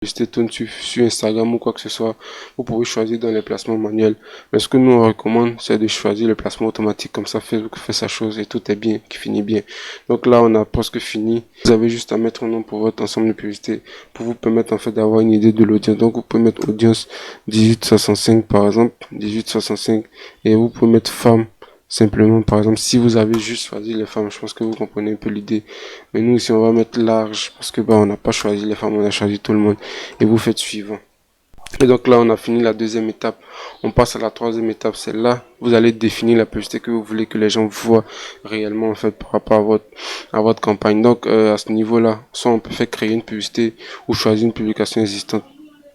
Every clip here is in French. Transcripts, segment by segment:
publicité tourne sur Instagram ou quoi que ce soit, vous pouvez choisir dans les placements manuels. Mais ce que nous on recommande, c'est de choisir le placement automatique. Comme ça, Facebook fait sa chose et tout est bien, qui finit bien. Donc là, on a presque fini. Vous avez juste à mettre un nom pour votre ensemble de publicités pour vous permettre en fait d'avoir une idée de l'audience. Donc vous pouvez mettre audience 18-65 par exemple, 18-65 et vous pouvez mettre femme. Simplement, par exemple, si vous avez juste choisi les femmes, je pense que vous comprenez un peu l'idée. Mais nous, ici, on va mettre large parce que on n'a pas choisi les femmes, on a choisi tout le monde. Et vous faites suivant. Et donc là, on a fini la deuxième étape. On passe à la troisième étape. C'est là, vous allez définir la publicité que vous voulez que les gens voient réellement en fait par rapport à votre campagne. Donc à ce niveau-là, soit on peut faire créer une publicité ou choisir une publication existante.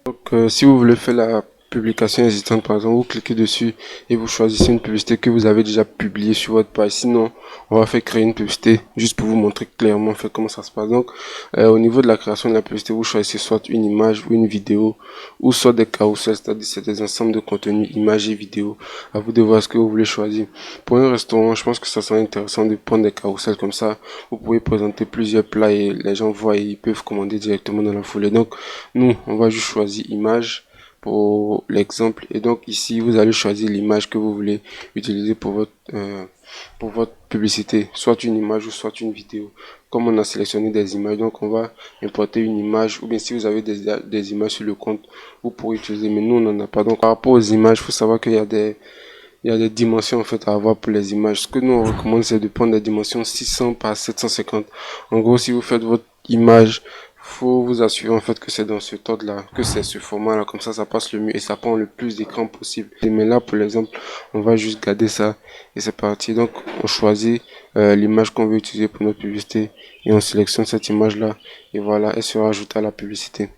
Donc si vous voulez faire la publication existante par exemple, vous cliquez dessus et vous choisissez une publicité que vous avez déjà publiée sur votre page. Sinon, on va faire créer une publicité juste pour vous montrer clairement en fait comment ça se passe. Donc au niveau de la création de la publicité, vous choisissez soit une image ou une vidéo ou soit des carousels, c'est-à-dire c'est des ensembles de contenus, images et vidéos. À vous de voir ce que vous voulez choisir. Pour un restaurant, je pense que ça serait intéressant de prendre des carousels comme ça. Vous pouvez présenter plusieurs plats et les gens voient et ils peuvent commander directement dans la foulée. Donc nous, on va juste choisir image pour l'exemple et donc ici vous allez choisir l'image que vous voulez utiliser pour votre publicité, soit une image ou soit une vidéo. Comme on a sélectionné des images, donc on va importer une image, ou bien si vous avez des images sur le compte, vous pourrez utiliser, mais nous on n'en a pas. Donc par rapport aux images, il faut savoir qu'il y a des dimensions en fait à avoir pour les images. Ce que nous on recommande, c'est de prendre des dimensions 600 par 750. En gros, si vous faites votre image, faut vous assurer en fait que c'est dans ce ordre là, que c'est ce format là, comme ça passe le mieux et ça prend le plus d'écran possible. Mais là pour l'exemple, on va juste garder ça et c'est parti. Donc on choisit l'image qu'on veut utiliser pour notre publicité et on sélectionne cette image là et voilà, elle sera ajoutée à la publicité.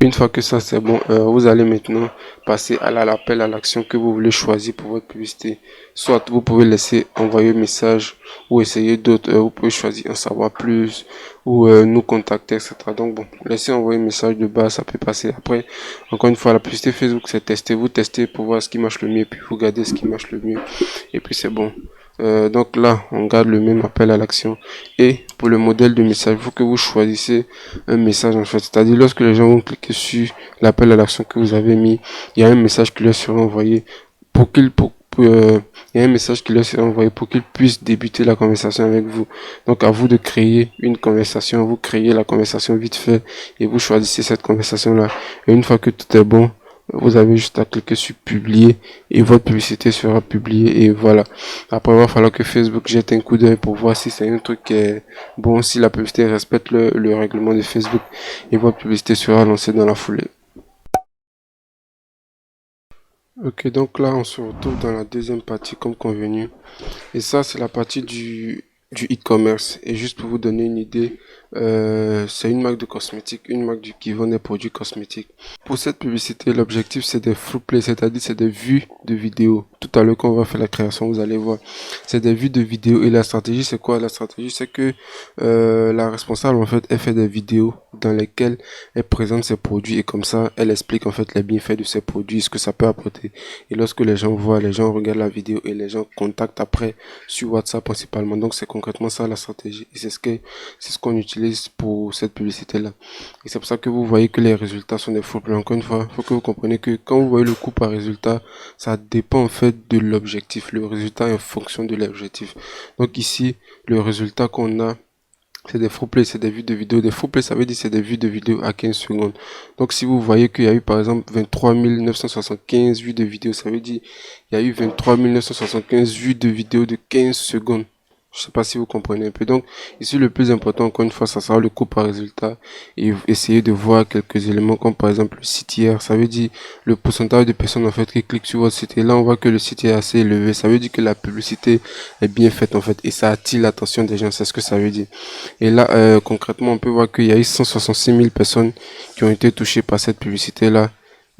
Une fois que ça c'est bon, vous allez maintenant passer à l'appel à l'action que vous voulez choisir pour votre publicité. Soit vous pouvez laisser envoyer un message ou essayer d'autres, vous pouvez choisir en savoir plus ou nous contacter, etc. Donc bon, laissez envoyer un message de base, ça peut passer. Après, encore une fois, la publicité Facebook c'est tester, vous testez pour voir ce qui marche le mieux, puis vous regardez ce qui marche le mieux et puis c'est bon. Donc là, on garde le même appel à l'action. Et pour le modèle de message, il faut que vous choisissez un message en fait. C'est-à-dire lorsque les gens vont cliquer sur l'appel à l'action que vous avez mis, il y a un message qui leur sera envoyé il y a un message qui leur sera envoyé pour qu'ils puissent débuter la conversation avec vous. Donc à vous de créer une conversation, vous créez la conversation vite fait et vous choisissez cette conversation là. Et une fois que tout est bon, vous avez juste à cliquer sur publier et votre publicité sera publiée et voilà. Après, il va falloir que Facebook jette un coup d'œil pour voir si c'est un truc qui est bon, si la publicité respecte le règlement de Facebook et votre publicité sera lancée dans la foulée. Ok, donc là, on se retrouve dans la deuxième partie comme convenu. Et ça, c'est la partie du e-commerce. Et juste pour vous donner une idée, c'est une marque de cosmétiques, une marque qui vend des produits cosmétiques. Pour cette publicité, l'objectif c'est des full play, c'est-à-dire c'est des vues de vidéos. Tout à l'heure quand on va faire la création, vous allez voir, c'est des vues de vidéos. Et la stratégie c'est quoi? La stratégie c'est que la responsable en fait, elle fait des vidéos dans lesquelles elle présente ses produits et comme ça, elle explique en fait les bienfaits de ses produits, ce que ça peut apporter. Et lorsque les gens voient, les gens regardent la vidéo et les gens contactent après sur WhatsApp principalement. Donc c'est concrètement ça la stratégie. Et c'est ce qu'on utilise pour cette publicité là. Et c'est pour ça que vous voyez que les résultats sont des faux plans. Encore une fois, il faut que vous compreniez que quand vous voyez le coût par résultat, ça dépend en fait de l'objectif. Le résultat est en fonction de l'objectif. Donc ici, le résultat qu'on a, c'est des full play, c'est des vues de vidéos. Des full play, ça veut dire c'est des vues de vidéos à 15 secondes. Donc si vous voyez qu'il y a eu par exemple 23 975 vues de vidéos, ça veut dire il y a eu 23 975 vues de vidéos de 15 secondes. Je sais pas si vous comprenez un peu. Donc, ici, le plus important, encore une fois, ça sera le coût par résultat. Et essayer de voir quelques éléments comme par exemple le CTR. Ça veut dire le pourcentage de personnes en fait qui cliquent sur votre site. Et là, on voit que le site est assez élevé. Ça veut dire que la publicité est bien faite en fait. Et ça attire l'attention des gens. C'est ce que ça veut dire. Et là, concrètement, on peut voir qu'il y a eu 166 000 personnes qui ont été touchées par cette publicité-là.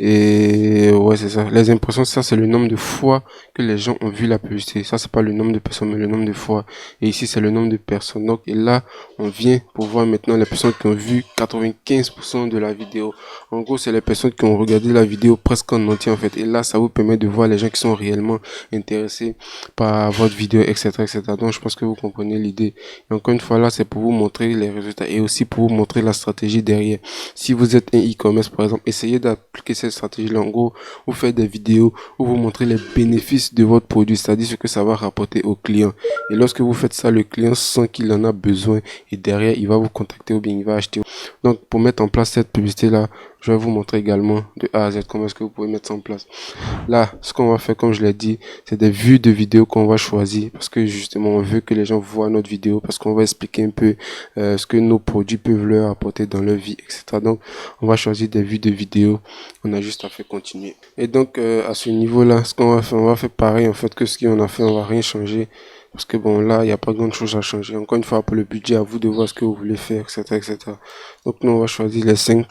Et ouais, c'est ça. Les impressions, ça, c'est le nombre de fois que les gens ont vu la publicité. Ça, c'est pas le nombre de personnes, mais le nombre de fois. Et ici, c'est le nombre de personnes. Donc, et là, on vient pour voir maintenant les personnes qui ont vu 95% de la vidéo. En gros, c'est les personnes qui ont regardé la vidéo presque en entier, en fait. Et là, ça vous permet de voir les gens qui sont réellement intéressés par votre vidéo, etc., etc. Donc, je pense que vous comprenez l'idée. Et encore une fois, là, c'est pour vous montrer les résultats et aussi pour vous montrer la stratégie derrière. Si vous êtes un e-commerce, par exemple, essayez d'appliquer cette stratégie-là. En gros, vous faites des vidéos où vous montrez les bénéfices de votre produit, c'est-à-dire ce que ça va rapporter au client. Et lorsque vous faites ça, le client sent qu'il en a besoin et derrière, il va vous contacter ou bien il va acheter. Donc, pour mettre en place cette publicité-là, je vais vous montrer également de A à Z comment est-ce que vous pouvez mettre ça en place. Là, ce qu'on va faire, comme je l'ai dit, c'est des vues de vidéos qu'on va choisir parce que justement, on veut que les gens voient notre vidéo parce qu'on va expliquer un peu ce que nos produits peuvent leur apporter dans leur vie, etc. Donc, on va choisir des vues de vidéos. On a juste à faire continuer. Et donc, à ce niveau-là, ce qu'on va faire, on va faire pareil en fait que ce qu'on a fait, on va rien changer. Parce que bon, là, il n'y a pas grand chose à changer. Encore une fois, pour le budget, à vous de voir ce que vous voulez faire, etc., etc. Donc, nous, on va choisir les 5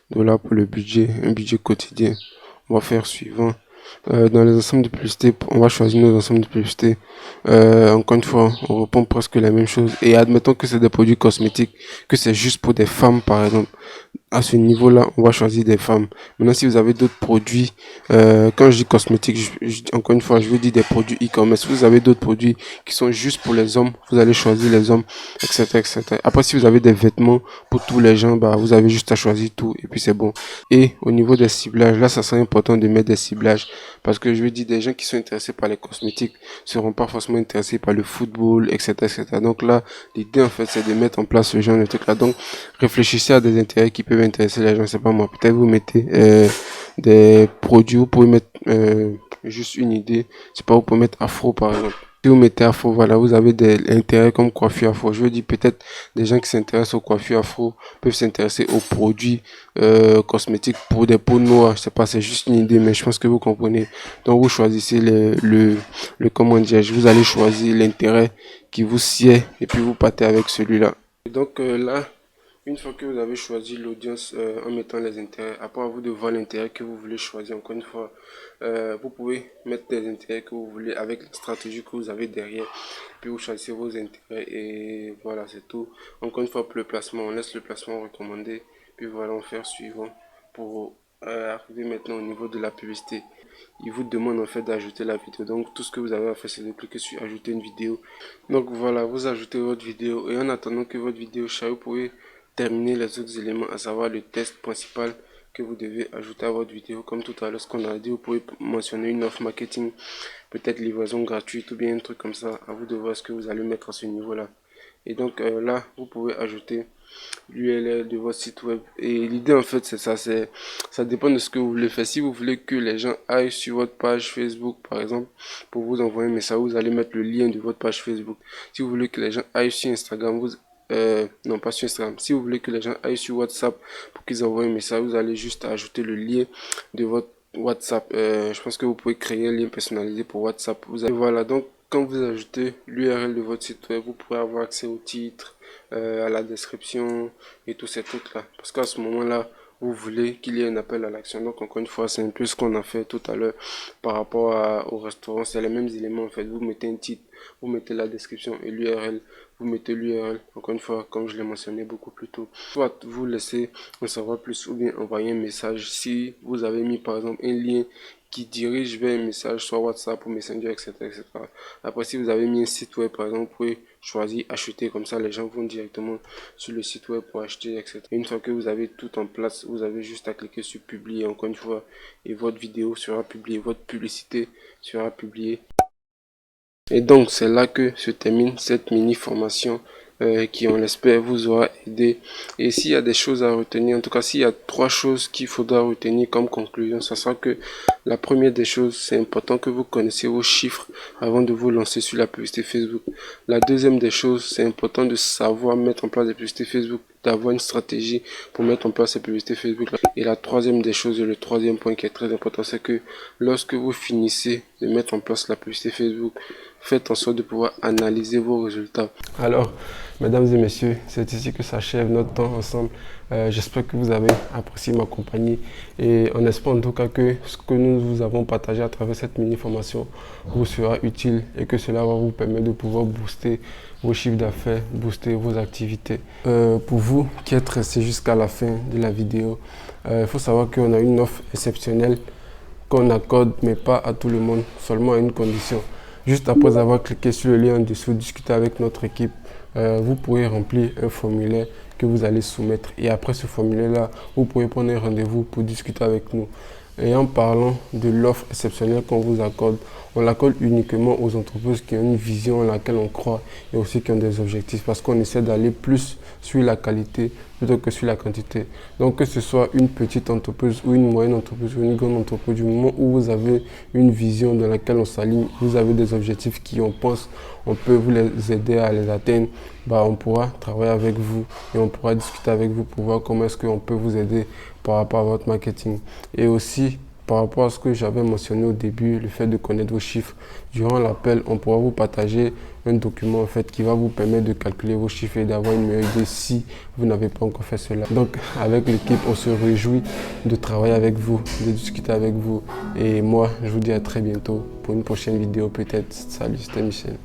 dollars pour le budget, un budget quotidien. On va faire suivant. Dans les ensembles de publicité, on va choisir nos ensembles de publicité. Encore une fois, on répond presque la même chose. Et admettons que c'est des produits cosmétiques, que c'est juste pour des femmes, par exemple. À ce niveau-là, on va choisir des femmes. Maintenant, si vous avez d'autres produits, quand je dis cosmétiques, encore une fois, je veux dire des produits e-commerce. Si vous avez d'autres produits qui sont juste pour les hommes, vous allez choisir les hommes, etc., etc. Après, si vous avez des vêtements pour tous les gens, bah, vous avez juste à choisir tout et puis c'est bon. Et au niveau des ciblages, là, ça serait important de mettre des ciblages parce que je veux dire, des gens qui sont intéressés par les cosmétiques seront pas forcément intéressés par le football, etc., etc. Donc là, l'idée, en fait, c'est de mettre en place ce genre de truc-là. Donc, réfléchissez à des intérêts qui peuvent intéresser les gens, c'est pas moi. Peut-être vous mettez des produits, vous pouvez mettre juste une idée, c'est pas, vous pouvez mettre afro par exemple. Si vous mettez afro, voilà, vous avez des intérêts comme coiffure afro. Je veux dire, peut-être des gens qui s'intéressent aux coiffures afro peuvent s'intéresser aux produits cosmétiques pour des peaux noires. Je sais pas, c'est juste une idée, mais je pense que vous comprenez. Donc vous choisissez le comment dire, vous allez choisir l'intérêt qui vous sied et puis vous partez avec celui-là. Et donc là, une fois que vous avez choisi l'audience en mettant les intérêts, après à vous de voir l'intérêt que vous voulez choisir, encore une fois, vous pouvez mettre des intérêts que vous voulez avec la stratégie que vous avez derrière, puis vous choisissez vos intérêts et voilà, c'est tout. Encore une fois, pour le placement, on laisse le placement recommandé, puis voilà, on fait suivant pour arriver maintenant au niveau de la publicité. Il vous demande en fait d'ajouter la vidéo. Donc tout ce que vous avez à faire, c'est de cliquer sur ajouter une vidéo. Donc voilà, vous ajoutez votre vidéo et en attendant que votre vidéo charge, vous pouvez terminer les autres éléments, à savoir le test principal que vous devez ajouter à votre vidéo. Comme tout à l'heure, ce qu'on a dit, vous pouvez mentionner une offre marketing, peut-être livraison gratuite ou bien un truc comme ça. À vous de voir ce que vous allez mettre à ce niveau-là. Et donc là, vous pouvez ajouter l'URL de votre site web. Et l'idée en fait, c'est ça, ça dépend de ce que vous voulez faire. Si vous voulez que les gens aillent sur votre page Facebook, par exemple, pour vous envoyer un message, vous allez mettre le lien de votre page Facebook. Si vous voulez que les gens aillent sur Instagram, non pas sur Instagram. Si vous voulez que les gens aillent sur WhatsApp pour qu'ils envoient un message, vous allez juste ajouter le lien de votre WhatsApp. Je pense que vous pouvez créer un lien personnalisé pour WhatsApp. Voilà, donc quand vous ajoutez l'URL de votre site web, vous pourrez avoir accès au titre, à la description et tous ces trucs là. Parce qu'à ce moment-là, vous voulez qu'il y ait un appel à l'action. Donc encore une fois, c'est un peu ce qu'on a fait tout à l'heure par rapport au restaurant. C'est les mêmes éléments en fait. Vous mettez un titre, vous mettez la description et l'URL. Vous mettez l'URL, encore une fois, comme je l'ai mentionné beaucoup plus tôt. Soit vous laissez en savoir plus ou bien envoyer un message. Si vous avez mis par exemple un lien qui dirige vers un message, soit WhatsApp ou Messenger, etc., etc. Après, si vous avez mis un site web, par exemple, vous pouvez choisir acheter, comme ça les gens vont directement sur le site web pour acheter, etc. Une fois que vous avez tout en place, vous avez juste à cliquer sur publier, encore une fois, et votre vidéo sera publiée, votre publicité sera publiée. Et donc, c'est là que se termine cette mini formation qui, on l'espère, vous aura aidé. Et s'il y a des choses à retenir, en tout cas, s'il y a 3 choses qu'il faudra retenir comme conclusion, ça sera que la première des choses, c'est important que vous connaissiez vos chiffres avant de vous lancer sur la publicité Facebook. La deuxième des choses, c'est important de savoir mettre en place des publicités Facebook, d'avoir une stratégie pour mettre en place ces publicités Facebook. Et la troisième des choses, et le troisième point qui est très important, c'est que lorsque vous finissez de mettre en place la publicité Facebook, faites en sorte de pouvoir analyser vos résultats. Alors, Mesdames et messieurs, c'est ici que s'achève notre temps ensemble. J'espère que vous avez apprécié ma compagnie et on espère en tout cas que ce que nous vous avons partagé à travers cette mini-formation vous sera utile et que cela va vous permettre de pouvoir booster vos chiffres d'affaires, booster vos activités. Pour vous qui êtes restés jusqu'à la fin de la vidéo, il faut savoir qu'on a une offre exceptionnelle qu'on accorde, mais pas à tout le monde, seulement à une condition. Juste après avoir cliqué sur le lien en dessous, discuter avec notre équipe, vous pourrez remplir un formulaire que vous allez soumettre. Et après ce formulaire-là, vous pourrez prendre un rendez-vous pour discuter avec nous. Et en parlant de l'offre exceptionnelle qu'on vous accorde, on l'accorde uniquement aux entreprises qui ont une vision en laquelle on croit et aussi qui ont des objectifs parce qu'on essaie d'aller plus sur la qualité plutôt que sur la quantité. Donc que ce soit une petite entreprise ou une moyenne entreprise ou une grande entreprise, du moment où vous avez une vision dans laquelle on s'aligne, vous avez des objectifs qui on pense on peut vous les aider à les atteindre, on pourra travailler avec vous et on pourra discuter avec vous pour voir comment est-ce qu'on peut vous aider par rapport à votre marketing. Et aussi, par rapport à ce que j'avais mentionné au début, le fait de connaître vos chiffres, durant l'appel, on pourra vous partager un document en fait qui va vous permettre de calculer vos chiffres et d'avoir une meilleure idée si vous n'avez pas encore fait cela. Donc avec l'équipe, on se réjouit de travailler avec vous, de discuter avec vous. Et moi, je vous dis à très bientôt pour une prochaine vidéo peut-être. Salut, c'était Michel.